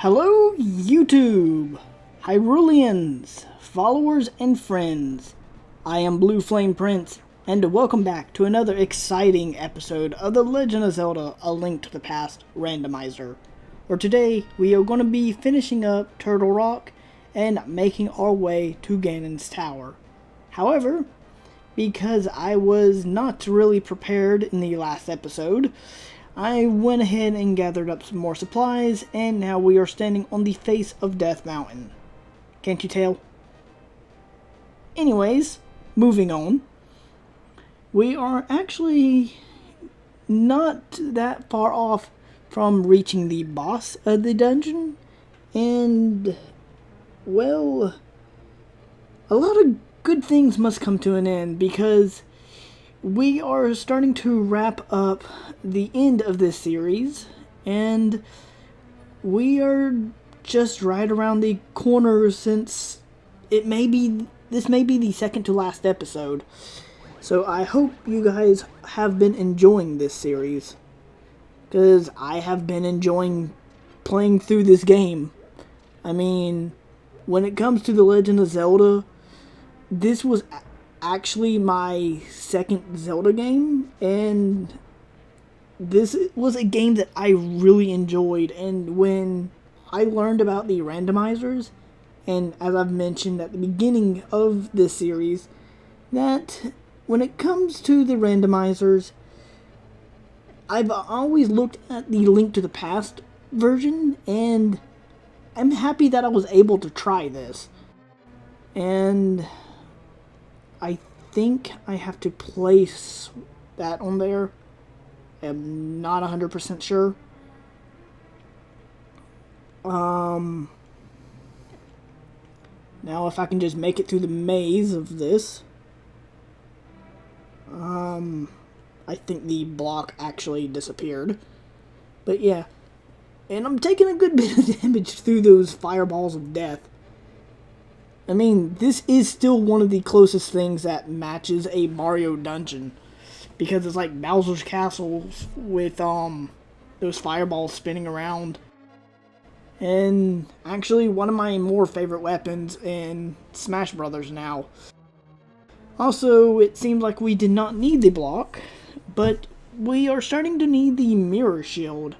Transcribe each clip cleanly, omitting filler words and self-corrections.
Hello, YouTube, Hyrulians, followers, and friends. I am BlueFlamePrince, and welcome back to another exciting episode of The Legend of Zelda: A Link to the Past Randomizer. Where today we are going to be finishing up Turtle Rock and making our way to Ganon's Tower. However, because I was not really prepared in the last episode, I went ahead and gathered up some more supplies, and now we are standing on the face of Death Mountain. Can't you tell? Anyways, moving on. We are actually not that far off from reaching the boss of the dungeon, and, well, a lot of good things must come to an end, because we are starting to wrap up the end of this series, and we are just right around the corner, since this may be the second to last episode. So I hope you guys have been enjoying this series, because I have been enjoying playing through this game. I mean, when it comes to The Legend of Zelda, this was actually my second Zelda game, and this was a game that I really enjoyed. And when I learned about the randomizers, and as I've mentioned at the beginning of this series, that when it comes to the randomizers, I've always looked at the Link to the Past version, and I'm happy that I was able to try this. And I think I have to place that on there. I'm not 100% sure. Now if I can just make it through the maze of this. I think the block actually disappeared. But yeah. And I'm taking a good bit of damage through those fireballs of death. I mean, this is still one of the closest things that matches a Mario dungeon, because it's like Bowser's Castle with those fireballs spinning around. And actually one of my more favorite weapons in Smash Brothers now. Also, it seems like we did not need the block, but we are starting to need the mirror shield,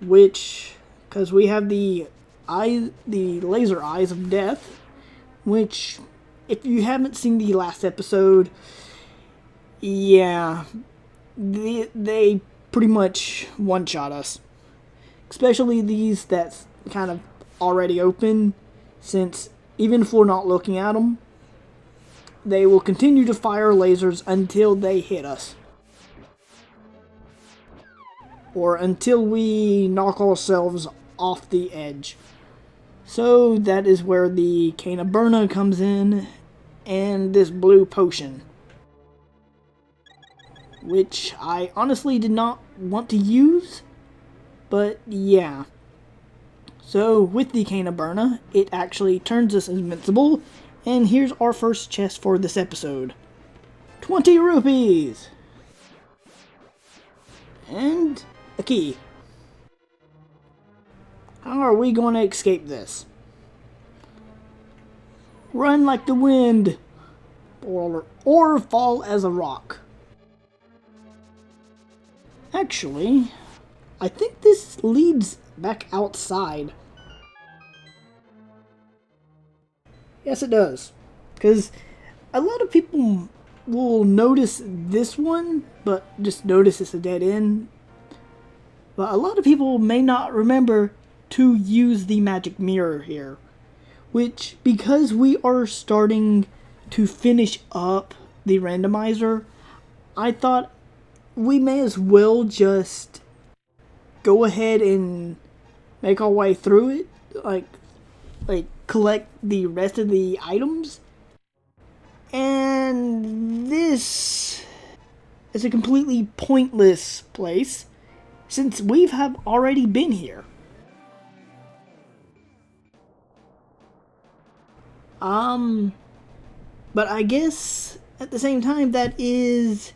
which, because we have the laser eyes of death, which, if you haven't seen the last episode, yeah, they pretty much one-shot us. Especially these that's kind of already open, since even if we're not looking at them, they will continue to fire lasers until they hit us. Or until we knock ourselves off the edge. So that is where the Cane of Burna comes in, and this blue potion, which I honestly did not want to use, but yeah. So with the Cane of Burna, it actually turns us invincible, and here's our first chest for this episode. 20 rupees! And a key. How are we going to escape this? Run like the wind, or fall as a rock. Actually, I think this leads back outside. Yes, it does. Because a lot of people will notice this one, but just notice it's a dead end. But a lot of people may not remember to use the magic mirror here, which, because we are starting to finish up the randomizer, I thought we may as well just go ahead and make our way through it, like collect the rest of the items. And this is a completely pointless place, since we have already been here. But I guess at the same time that is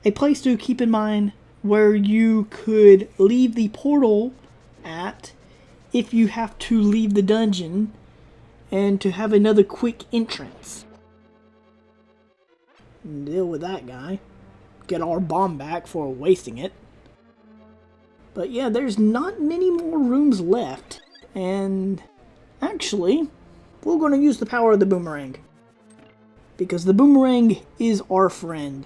a place to keep in mind, where you could leave the portal at if you have to leave the dungeon and to have another quick entrance. Deal with that guy. Get our bomb back for wasting it. But yeah, there's not many more rooms left. And actually, we're going to use the power of the boomerang. Because the boomerang is our friend.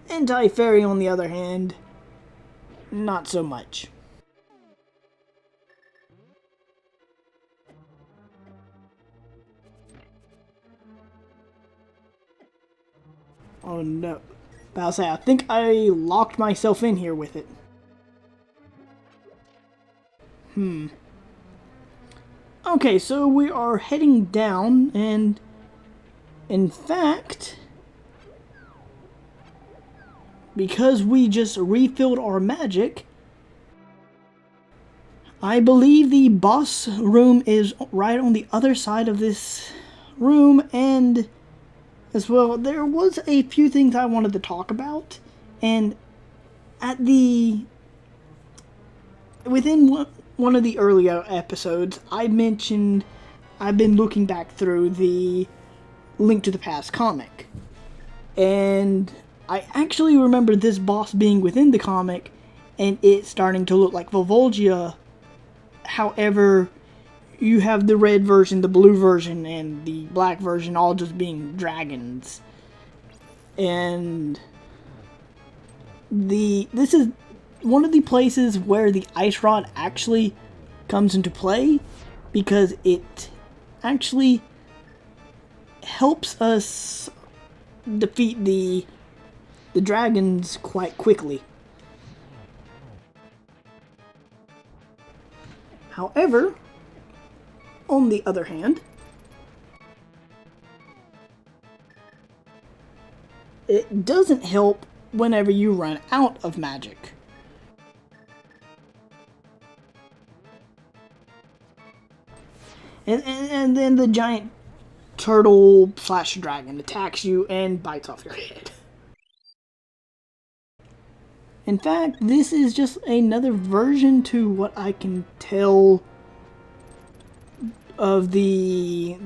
Anti-fairy on the other hand, not so much. Oh no. About to say, I think I locked myself in here with it. Okay, so we are heading down, and in fact, because we just refilled our magic, I believe the boss room is right on the other side of this room, and as well, there was a few things I wanted to talk about, and within one of the earlier episodes, I mentioned I've been looking back through the Link to the Past comic, and I actually remember this boss being within the comic and it starting to look like Volvolgia. However, you have the red version, the blue version, and the black version all just being dragons. And this is one of the places where the ice rod actually comes into play, because it actually helps us defeat the dragons quite quickly. However, on the other hand, it doesn't help whenever you run out of magic. And then the giant turtle slash dragon attacks you and bites off your head. In fact, this is just another version to what I can tell of the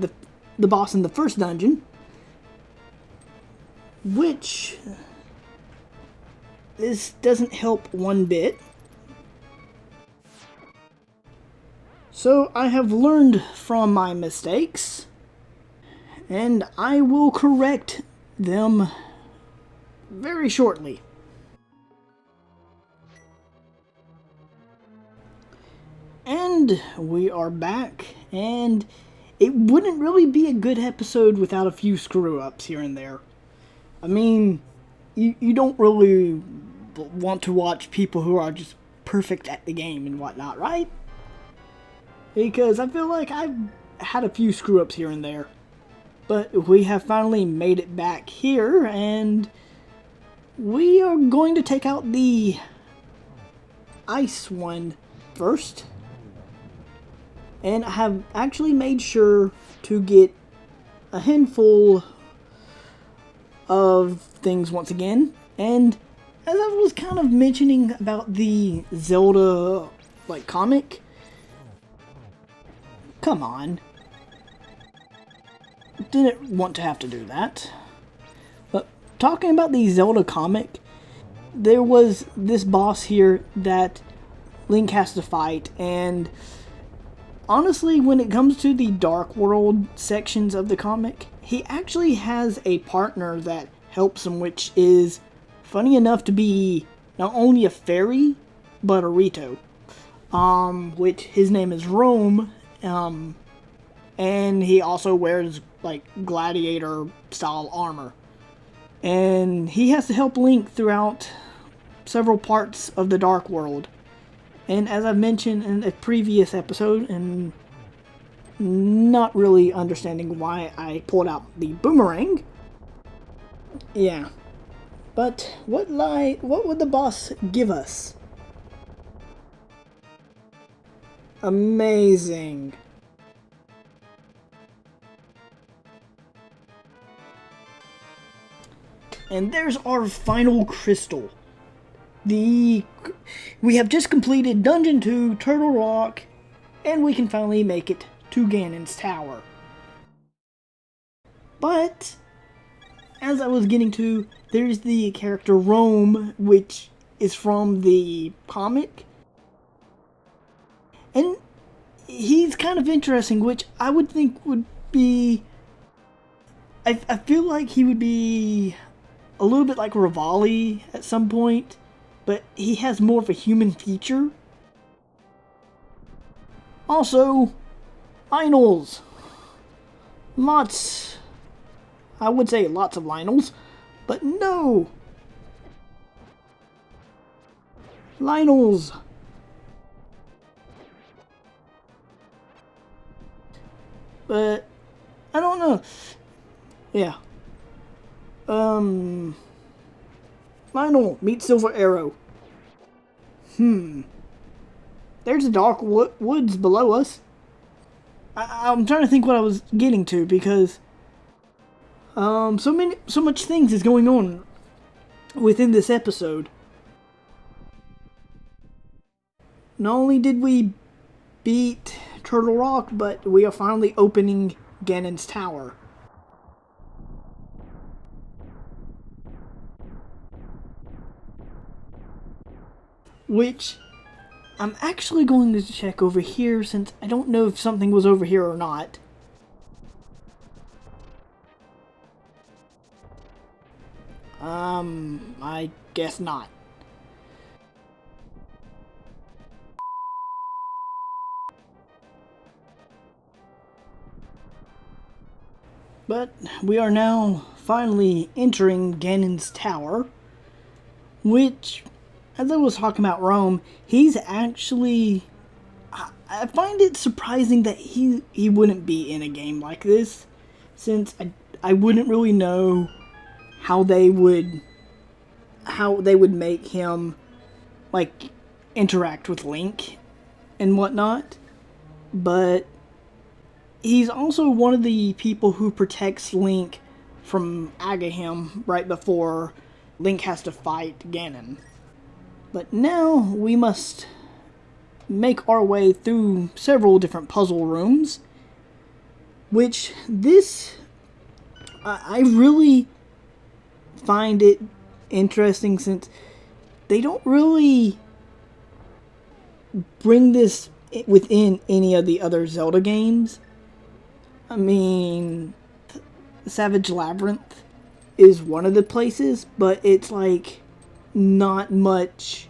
boss in the first dungeon, which this doesn't help one bit. So I have learned from my mistakes, and I will correct them very shortly. And we are back, and it wouldn't really be a good episode without a few screw-ups here and there. I mean, you don't really want to watch people who are just perfect at the game and whatnot, right? Because I feel like I've had a few screw-ups here and there. But we have finally made it back here, and we are going to take out the ice one first. And I have actually made sure to get a handful of things once again. And as I was kind of mentioning about the Zelda comic, come on. Didn't want to have to do that. But talking about the Zelda comic, there was this boss here that Link has to fight, and honestly, when it comes to the Dark World sections of the comic, he actually has a partner that helps him, which is funny enough to be not only a fairy, but a Rito. Which his name is Rome, and he also wears gladiator style armor. And he has to help Link throughout several parts of the Dark World. And as I've mentioned in a previous episode, and not really understanding why I pulled out the boomerang. Yeah. But what would the boss give us? Amazing. And there's our final crystal. We have just completed Dungeon 2, Turtle Rock, and we can finally make it to Ganon's Tower. But, as I was getting to, there's the character Rome, which is from the comic. And he's kind of interesting, which I would think would be... I feel like he would be a little bit like Rivali at some point, but he has more of a human feature. Also, Lionels. Lots, I would say lots of Lionels, but no! Lionels. But, I don't know. Yeah. Lionel, meet Silver Arrow. There's the dark woods below us. I'm trying to think what I was getting to, because so much things is going on within this episode. Not only did we beat Turtle Rock, but we are finally opening Ganon's Tower. Which, I'm actually going to check over here, since I don't know if something was over here or not. I guess not. But we are now finally entering Ganon's Tower, which, as I was talking about Rome, he's actually... I find it surprising that he wouldn't be in a game like this, since I wouldn't really know how they would make him, like, interact with Link and whatnot. But he's also one of the people who protects Link from Agahnim right before Link has to fight Ganon. But now we must make our way through several different puzzle rooms, which this, I really find it interesting, since they don't really bring this within any of the other Zelda games. I mean, Savage Labyrinth is one of the places, but it's like not much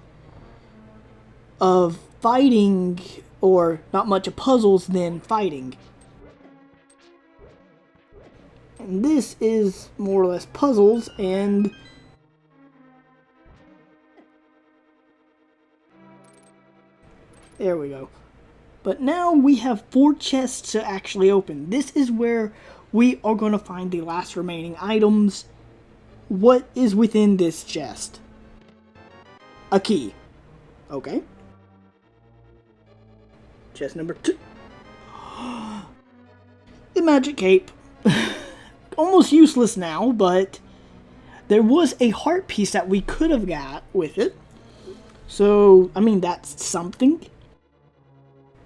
of fighting, or not much of puzzles than fighting. And this is more or less puzzles, and there we go. But now we have 4 chests to actually open. This is where we are going to find the last remaining items. What is within this chest? A key. Okay. Chest number 2. The magic cape. Almost useless now, but there was a heart piece that we could have got with it. So, I mean, that's something.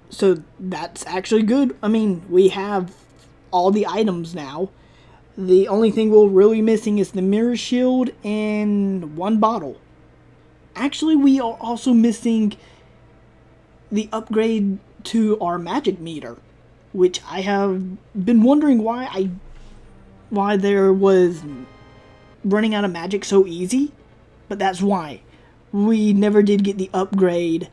So, that's actually good. I mean, we have all the items now. The only thing we're really missing is the mirror shield and 1 bottle. Actually, we are also missing the upgrade to our magic meter, which I have been wondering why there was running out of magic so easy, but that's why. We never did get the upgrade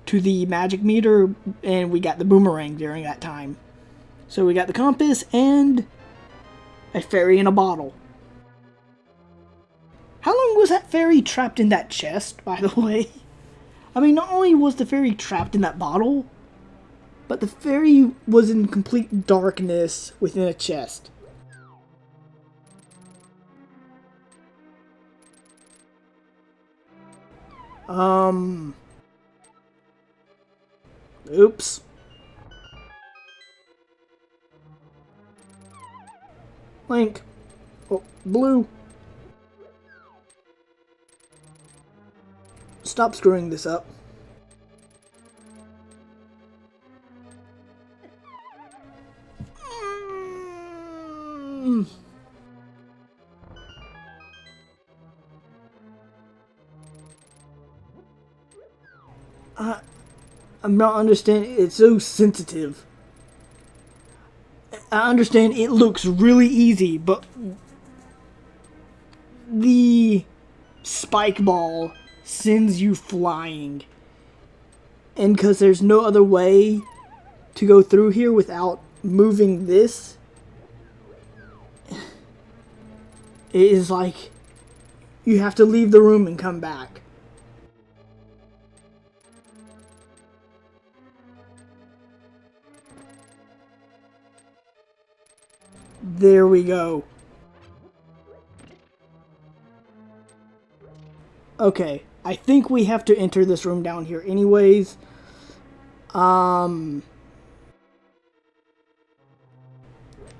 to the magic meter, and we got the boomerang during that time. So we got the compass and a fairy in a bottle. How long was that fairy trapped in that chest, by the way? I mean, not only was the fairy trapped in that bottle, but the fairy was in complete darkness within a chest. Oops. Link. Oh, Blue. stop screwing this up. I'm not understanding. It's so sensitive. I understand it looks really easy, but the spike ball sends you flying. And because there's no other way to go through here without moving this, it is like you have to leave the room and come back. There we go. Okay, I think we have to enter this room down here anyways.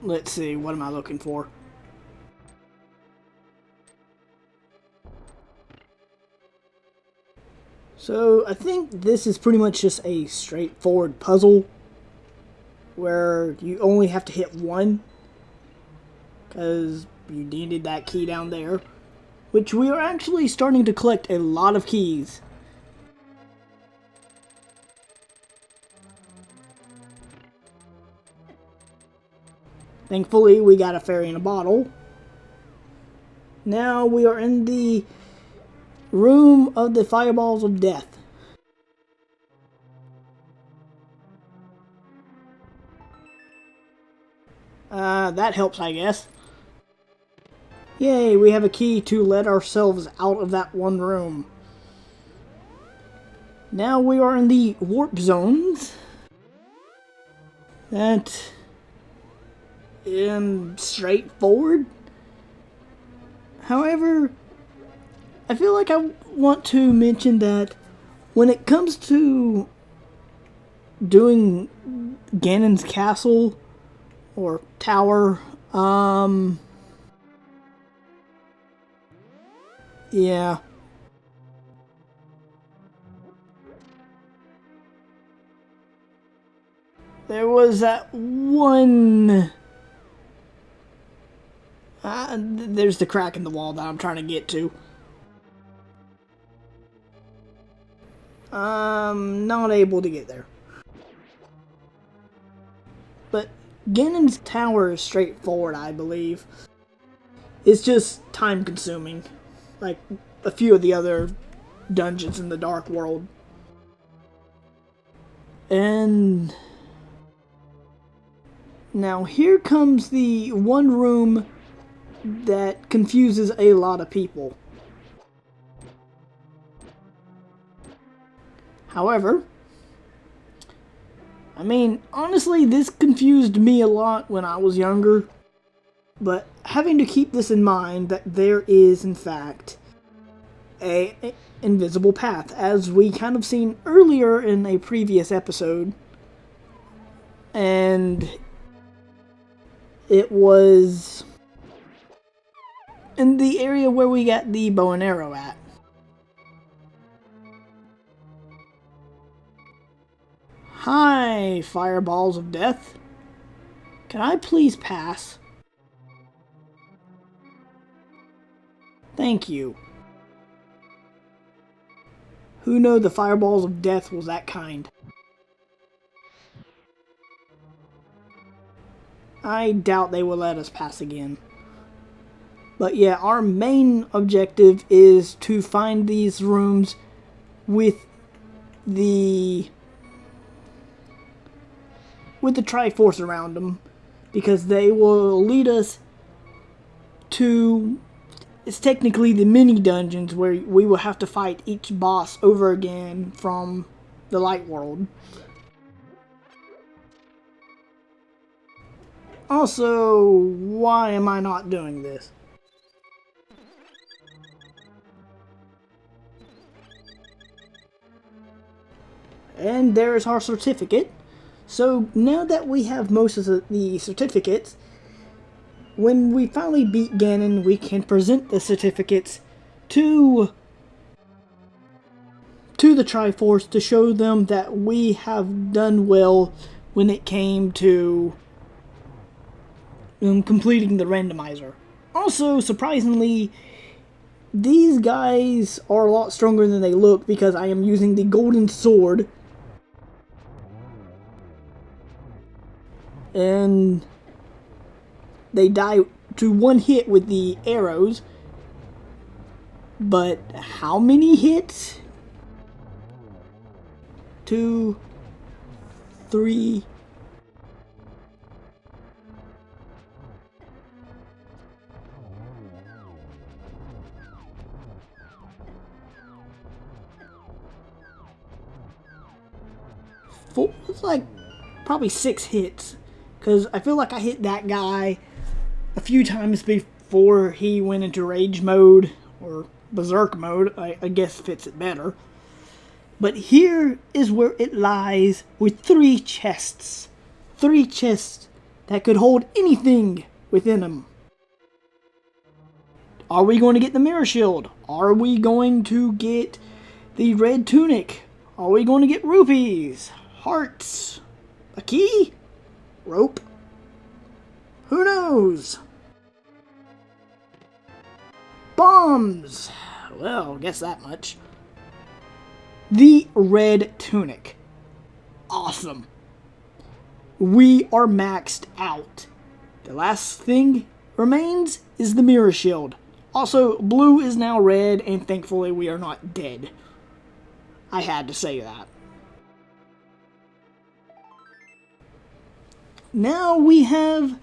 Let's see, what am I looking for? So, I think this is pretty much just a straightforward puzzle where you only have to hit one, because you needed that key down there, which we are actually starting to collect a lot of keys. Thankfully, we got a fairy in a bottle. Now we are in the room of the fireballs of death. That helps, I guess. Yay, we have a key to let ourselves out of that one room. Now we are in the warp zones. That straightforward. However, I feel like I want to mention that when it comes to doing Ganon's castle or tower, yeah. There was that one... there's the crack in the wall that I'm trying to get to. I'm not able to get there. But Ganon's tower is straightforward, I believe. It's just time consuming. Like a few of the other dungeons in the Dark World. And now here comes the one room that confuses a lot of people. However, I mean, honestly, this confused me a lot when I was younger. But having to keep this in mind, that there is, in fact, a invisible path, as we kind of seen earlier in a previous episode. And it was in the area where we got the bow and arrow at. Hi, fireballs of death. Can I please pass? Thank you. Who knew the fireballs of death was that kind? I doubt they will let us pass again. But yeah, our main objective is to find these rooms with the Triforce around them, because they will lead us to, it's technically the mini dungeons where we will have to fight each boss over again from the light world. Also, why am I not doing this? And there's our certificate. So now that we have most of the certificates, when we finally beat Ganon, we can present the certificates to to the Triforce to show them that we have done well when it came to completing the randomizer. Also, surprisingly, these guys are a lot stronger than they look because I am using the golden sword. And they die to one hit with the arrows. But how many hits? 2, 3. It's like probably 6 hits. Because I feel like I hit that guy a few times before he went into rage mode. Or berserk mode, I guess fits it better. But here is where it lies with 3 chests. 3 chests that could hold anything within them. Are we going to get the mirror shield? Are we going to get the red tunic? Are we going to get rupees? Hearts? A key? Rope? Who knows? Bombs! Well, guess that much. The red tunic. Awesome. We are maxed out. The last thing remains is the mirror shield. Also, blue is now red, and thankfully we are not dead. I had to say that. Now we have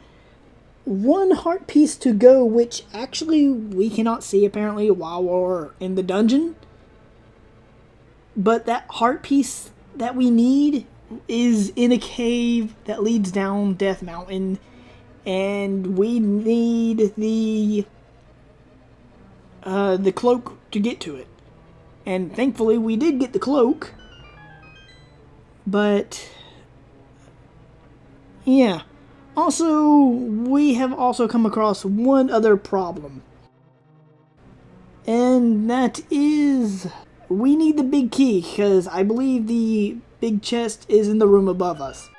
1 heart piece to go, which actually we cannot see apparently while we're in the dungeon. But that heart piece that we need is in a cave that leads down Death Mountain, and we need the cloak to get to it. And thankfully we did get the cloak. But yeah. Also, we have also come across one other problem. And that is, we need the big key, because I believe the big chest is in the room above us.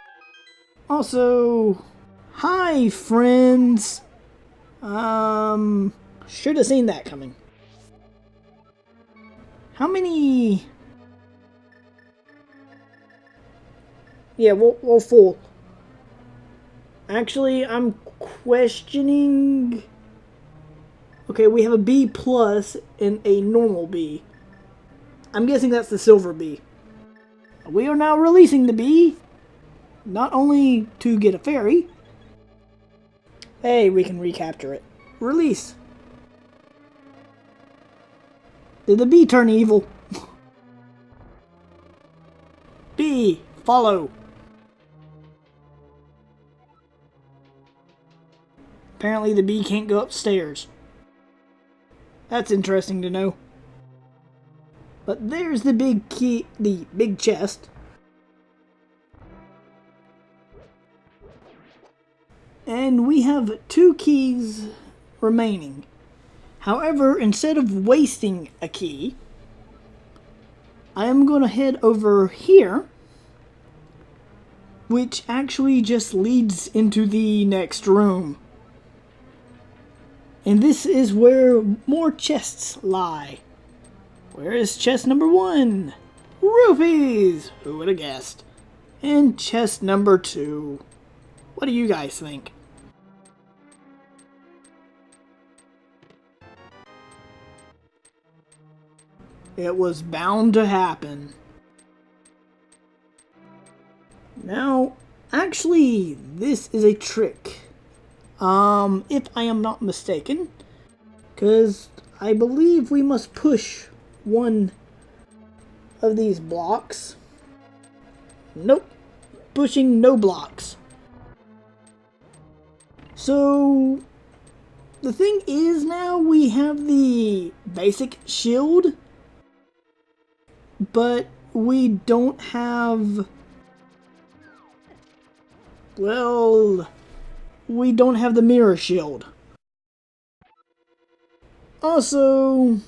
Also, hi friends. Should have seen that coming. How many? Yeah, we're full. Actually, I'm questioning. Okay, we have a B plus and a normal B. I'm guessing that's the silver B. We are now releasing the B. Not only to get a fairy. Hey, we can recapture it. Release. Did the B turn evil? B, follow. Apparently the bee can't go upstairs. That's interesting to know. But there's the big key, the big chest. And we have 2 keys remaining. However, instead of wasting a key, I am going to head over here, which actually just leads into the next room. And this is where more chests lie. Where is chest number 1? Rupees! Who would have guessed? And chest number 2. What do you guys think? It was bound to happen. Now, actually, this is a trick. If I am not mistaken, because I believe we must push one of these blocks. Nope, pushing no blocks. So, the thing is now we have the basic shield, but we don't have, well, we don't have the mirror shield. Also,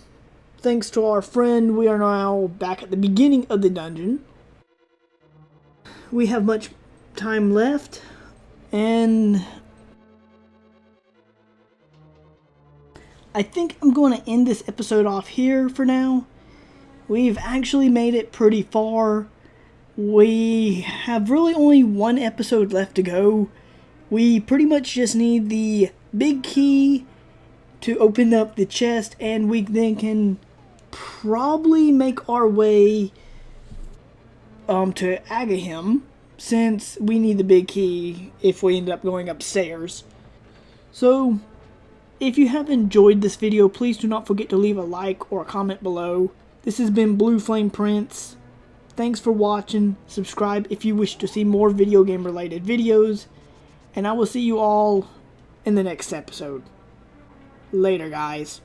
thanks to our friend, we are now back at the beginning of the dungeon. We have much time left, and I think I'm going to end this episode off here for now. We've actually made it pretty far. We have really only one episode left to go. We pretty much just need the big key to open up the chest, and we then can probably make our way to Agahim, since we need the big key if we end up going upstairs. So, if you have enjoyed this video, please do not forget to leave a like or a comment below. This has been BlueFlamePrince. Thanks for watching. Subscribe if you wish to see more video game related videos. And I will see you all in the next episode. Later, guys.